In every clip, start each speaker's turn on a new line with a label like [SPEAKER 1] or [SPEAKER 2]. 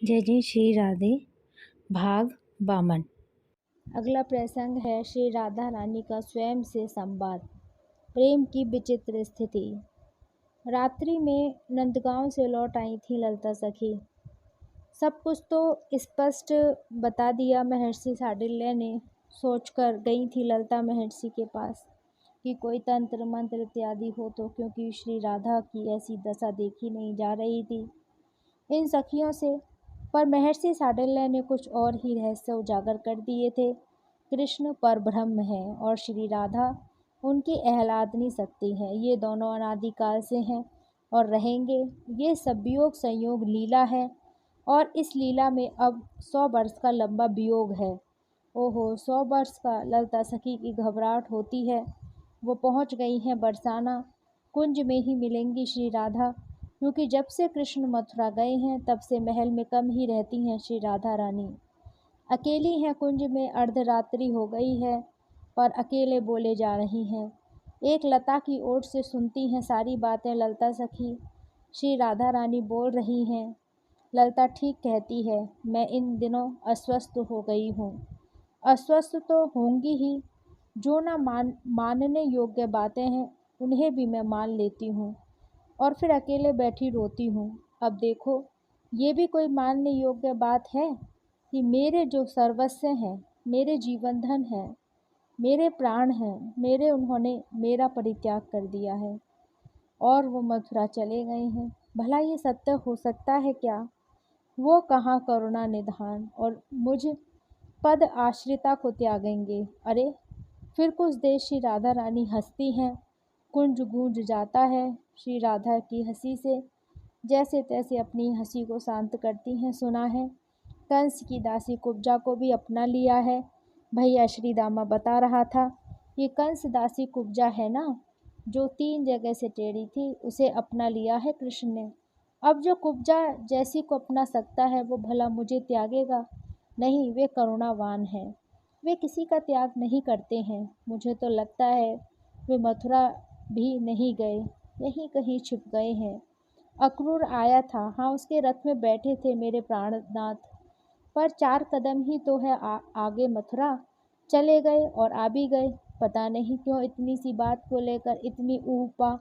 [SPEAKER 1] जय जय श्री राधे। भाग 52।
[SPEAKER 2] अगला प्रसंग है श्री राधा रानी का स्वयं से संवाद। प्रेम की विचित्र स्थिति। रात्रि में नंदगांव से लौट आई थी ललिता सखी। सब कुछ तो स्पष्ट बता दिया महर्षि शांडिल्य ने। सोचकर गई थी ललिता महर्षि के पास कि कोई तंत्र मंत्र इत्यादि हो तो, क्योंकि श्री राधा की ऐसी दशा देखी नहीं जा रही थी इन सखियों से। पर महर्षि शांडिल्य ने कुछ और ही रहस्य उजागर कर दिए थे। कृष्ण परब्रह्म है और श्री राधा उनकी आह्लादनी शक्ति है। ये दोनों अनादिकाल से हैं और रहेंगे। ये सब वियोग संयोग लीला है और इस लीला में अब 100 वर्ष का लंबा वियोग है। ओहो, 100 वर्ष का! ललिता सखी की घबराहट होती है। वो पहुंच गई हैं बरसाना। कुंज में ही मिलेंगी श्री राधा, क्योंकि जब से कृष्ण मथुरा गए हैं तब से महल में कम ही रहती हैं श्री राधा रानी। अकेली हैं कुंज में। अर्धरात्रि हो गई है पर अकेले बोले जा रही हैं। एक लता की ओट से सुनती हैं सारी बातें ललिता सखी। श्री राधा रानी बोल रही हैं, ललिता ठीक कहती है, मैं इन दिनों अस्वस्थ हो गई हूँ। अस्वस्थ तो होंगी ही, जो ना मानने योग्य बातें हैं उन्हें भी मैं मान लेती हूँ और फिर अकेले बैठी रोती हूँ। अब देखो, ये भी कोई मानने योग्य बात है कि मेरे जो सर्वस्व हैं, मेरे जीवन धन हैं, मेरे प्राण हैं, मेरे उन्होंने मेरा परित्याग कर दिया है और वो मथुरा चले गए हैं। भला ये सत्य हो सकता है क्या? वो कहाँ करुणा निधान और मुझ पद आश्रिता को त्यागेंगे। अरे, फिर कुछ देर श्री राधा रानी हंसती हैं। कुंज गूंज जाता है श्री राधा की हंसी से। जैसे तैसे अपनी हंसी को शांत करती हैं। सुना है कंस की दासी कुब्जा को भी अपना लिया है। भैया श्री दामा बता रहा था, ये कंस दासी कुब्जा है ना, जो 3 जगह से टेढ़ी थी, उसे अपना लिया है कृष्ण ने। अब जो कुब्जा जैसी को अपना सकता है वो भला मुझे त्यागेगा? नहीं, वे करुणावान हैं। वे किसी का त्याग नहीं करते हैं। मुझे तो लगता है वे मथुरा भी नहीं गए, यहीं कहीं छिप गए हैं। अक्रूर आया था, हाँ, उसके रथ में बैठे थे मेरे प्राणनाथ, पर 4 कदम ही तो है आगे मथुरा। चले गए और आ भी गए। पता नहीं क्यों इतनी सी बात को लेकर इतनी ऊपा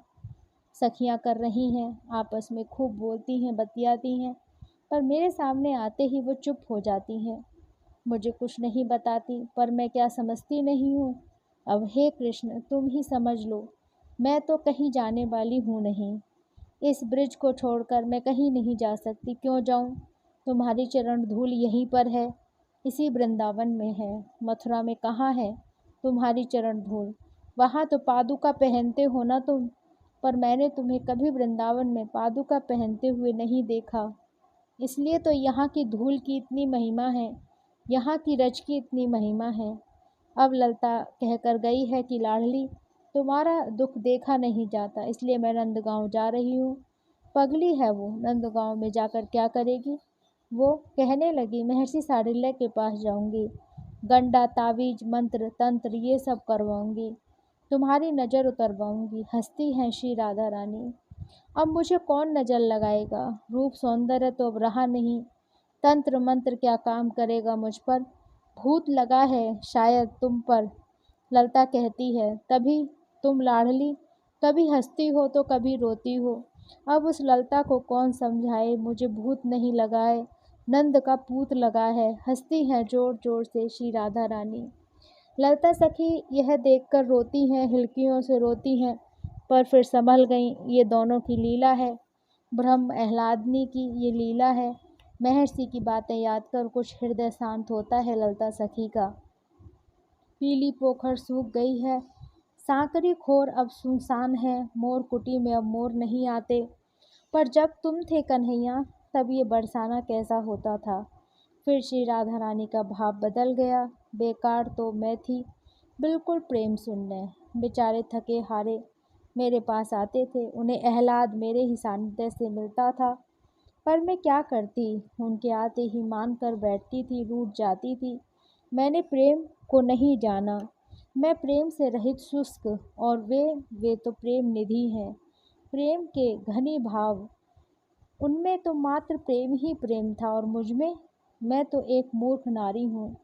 [SPEAKER 2] सखियां कर रही हैं। आपस में खूब बोलती हैं, बतियाती हैं, पर मेरे सामने आते ही वो चुप हो जाती हैं। मुझे कुछ नहीं बताती, पर मैं क्या समझती नहीं हूँ? अब हे कृष्ण, तुम ही समझ लो। मैं तो कहीं जाने वाली हूँ नहीं। इस ब्रिज को छोड़कर मैं कहीं नहीं जा सकती। क्यों जाऊँ? तुम्हारी चरण धूल यहीं पर है, इसी वृंदावन में है। मथुरा में कहाँ है तुम्हारी चरण धूल? वहाँ तो पादुका पहनते हो ना तुम, पर मैंने तुम्हें कभी वृंदावन में पादुका पहनते हुए नहीं देखा। इसलिए तो यहाँ की धूल की इतनी महिमा है, यहाँ की रज की इतनी महिमा है। अब ललिता कहकर गई है कि लाडली, तुम्हारा दुख देखा नहीं जाता, इसलिए मैं नंदगांव जा रही हूँ। पगली है वो, नंदगांव में जाकर क्या करेगी? वो कहने लगी, महर्षि शांडिल्य के पास जाऊंगी, गंडा तावीज मंत्र तंत्र ये सब करवाऊंगी, तुम्हारी नज़र उतरवाऊंगी। हंसती हैं श्री राधा रानी। अब मुझे कौन नज़र लगाएगा? रूप सौंदर्य तो अब रहा नहीं। तंत्र मंत्र क्या काम करेगा मुझ पर? भूत लगा है शायद तुम पर, ललिता कहती है। तभी तुम लाडली कभी हंसती हो तो कभी रोती हो। अब उस ललिता को कौन समझाए? मुझे भूत नहीं लगा है, नंद का पूत लगा है। हंसती हैं जोर जोर से श्री राधा रानी। ललिता सखी यह देखकर रोती हैं, हिलकियों से रोती हैं, पर फिर संभल गईं। ये दोनों की लीला है, ब्रह्म आह्लादनी की ये लीला है। महर्षि की बातें याद कर कुछ हृदय शांत होता है ललिता सखी का। पीली पोखर सूख गई है, सांकरी खोर अब सुनसान है। मोर कुटी में अब मोर नहीं आते, पर जब तुम थे कन्हैया तब ये बरसाना कैसा होता था। फिर श्री राधा रानी का भाव बदल गया। बेकार तो मैं थी बिल्कुल प्रेम सुनने। बेचारे थके हारे मेरे पास आते थे, उन्हें आह्लाद मेरे ही सानिध्य से मिलता था, पर मैं क्या करती? उनके आते ही मान कर बैठती थी, रूठ जाती थी। मैंने प्रेम को नहीं जाना। मैं प्रेम से रहित शुष्क, और वे तो प्रेम निधि हैं। प्रेम के घनी भाव उनमें तो मात्र प्रेम ही प्रेम था और मुझ में, मैं तो एक मूर्ख नारी हूँ।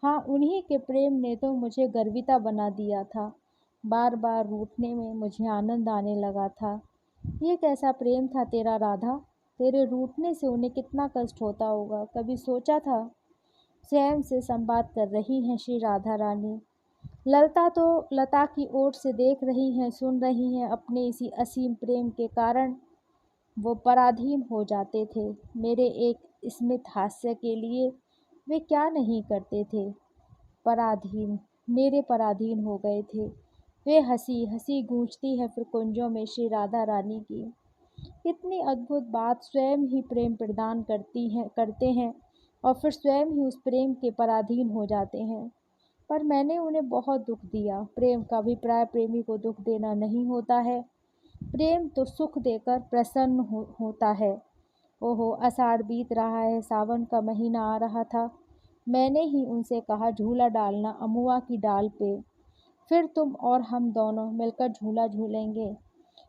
[SPEAKER 2] हाँ, उन्हीं के प्रेम ने तो मुझे गर्विता बना दिया था। बार बार रूठने में मुझे आनंद आने लगा था। ये कैसा प्रेम था तेरा राधा? तेरे रूठने से उन्हें कितना कष्ट होता होगा, कभी सोचा था? स्वयं से संवाद कर रही हैं श्री राधा रानी। ललता तो लता की ओर से देख रही हैं, सुन रही हैं। अपने इसी असीम प्रेम के कारण वो पराधीन हो जाते थे। मेरे एक स्मित हास्य के लिए वे क्या नहीं करते थे। पराधीन, मेरे पराधीन हो गए थे। वे हंसी हंसी गूंजती है फिर कुंजों में श्री राधा रानी की। कितनी अद्भुत बात, स्वयं ही प्रेम प्रदान करते हैं और फिर स्वयं ही उस प्रेम के पराधीन हो जाते हैं। पर मैंने उन्हें बहुत दुख दिया। प्रेम का अभिप्राय प्रेमी को दुख देना नहीं होता है। प्रेम तो सुख देकर प्रसन्न होता है। ओहो, आषाढ़ बीत रहा है, सावन का महीना आ रहा था। मैंने ही उनसे कहा झूला डालना अमुआ की डाल पे, फिर तुम और हम दोनों मिलकर झूला झूलेंगे।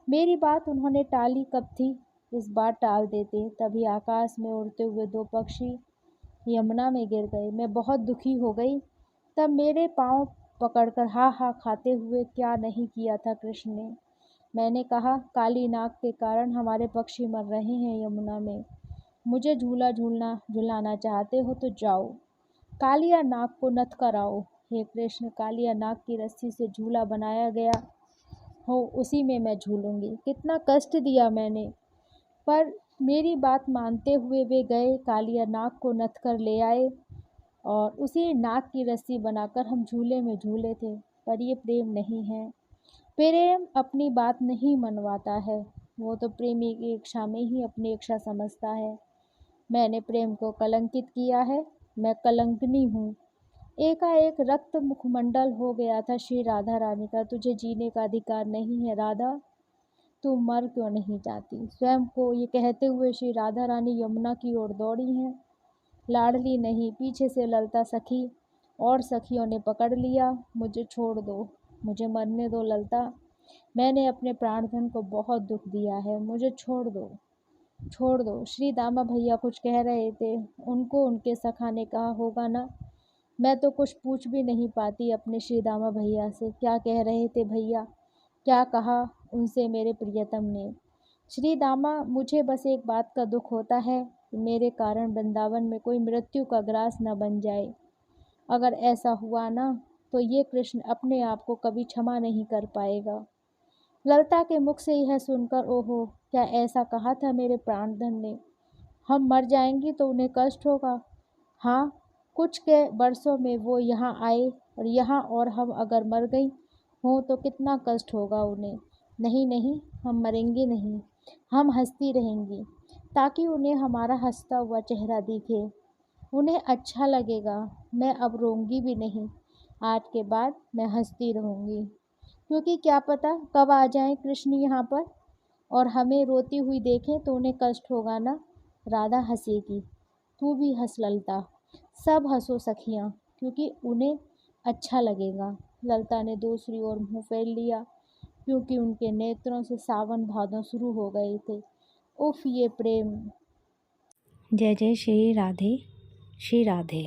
[SPEAKER 2] मेरी बात उन्होंने टाली कब थी? इस बार टाल देते, तभी आकाश में उड़ते हुए दो पक्षी यमुना में गिर गए। मैं बहुत दुखी हो गई। तब मेरे पाँव पकड़कर हा हा खाते हुए क्या नहीं किया था कृष्ण ने। मैंने कहा, काली नाग के कारण हमारे पक्षी मर रहे हैं यमुना में। मुझे झुलाना चाहते हो तो जाओ, कालिया नाग को नत कराओ। हे कृष्ण, कालिया नाग की रस्सी से झूला बनाया गया हो, उसी में मैं झूलूंगी। कितना कष्ट दिया मैंने, पर मेरी बात मानते हुए वे गए, कालिया नाग को नथ कर ले आए और उसी नाग की रस्सी बनाकर हम झूले में झूले थे। पर ये प्रेम नहीं है। प्रेम अपनी बात नहीं मनवाता है, वो तो प्रेमी की इच्छा में ही अपनी इच्छा समझता है। मैंने प्रेम को कलंकित किया है, मैं कलंकनी हूँ। एकाएक रक्त मुखमंडल हो गया था श्री राधा रानी का। तुझे जीने का अधिकार नहीं है राधा, तू मर क्यों नहीं जाती? स्वयं को ये कहते हुए श्री राधा रानी यमुना की ओर दौड़ी हैं। लाडली नहीं, पीछे से ललता सखी और सखियों ने पकड़ लिया। मुझे छोड़ दो, मुझे मरने दो ललता। मैंने अपने प्राणधन को बहुत दुख दिया है, मुझे छोड़ दो, छोड़ दो। श्री दामा भैया कुछ कह रहे थे, उनको उनके सखा ने कहा होगा ना। मैं तो कुछ पूछ भी नहीं पाती अपने श्री दामा भैया से। क्या कह रहे थे भैया? क्या कहा उनसे मेरे प्रियतम ने? श्री दामा, मुझे बस एक बात का दुख होता है कि मेरे कारण वृंदावन में कोई मृत्यु का ग्रास न बन जाए। अगर ऐसा हुआ ना, तो ये कृष्ण अपने आप को कभी क्षमा नहीं कर पाएगा। ललता के मुख से यह सुनकर, ओहो, क्या ऐसा कहा था मेरे प्राणधन ने? हम मर जाएंगी तो उन्हें कष्ट होगा। हाँ, कुछ के वर्षों में वो यहाँ आए और यहाँ, और हम अगर मर गई हों तो कितना कष्ट होगा उन्हें। नहीं नहीं, हम मरेंगे नहीं, हम हंसती रहेंगी, ताकि उन्हें हमारा हंसता हुआ चेहरा दिखे। उन्हें अच्छा लगेगा। मैं अब रोऊंगी भी नहीं। आज के बाद मैं हंसती रहूंगी, क्योंकि क्या पता कब आ जाए कृष्ण यहाँ पर और हमें रोती हुई देखें तो उन्हें कष्ट होगा ना। राधा हंसेगी, तू भी हंस ललता, सब हंसो सखियाँ, क्योंकि उन्हें अच्छा लगेगा। ललता ने दूसरी ओर मुंह फेर लिया, क्योंकि उनके नेत्रों से सावन भादों शुरू हो गए थे। उफ, ये प्रेम!
[SPEAKER 1] जय जय श्री राधे, श्री राधे।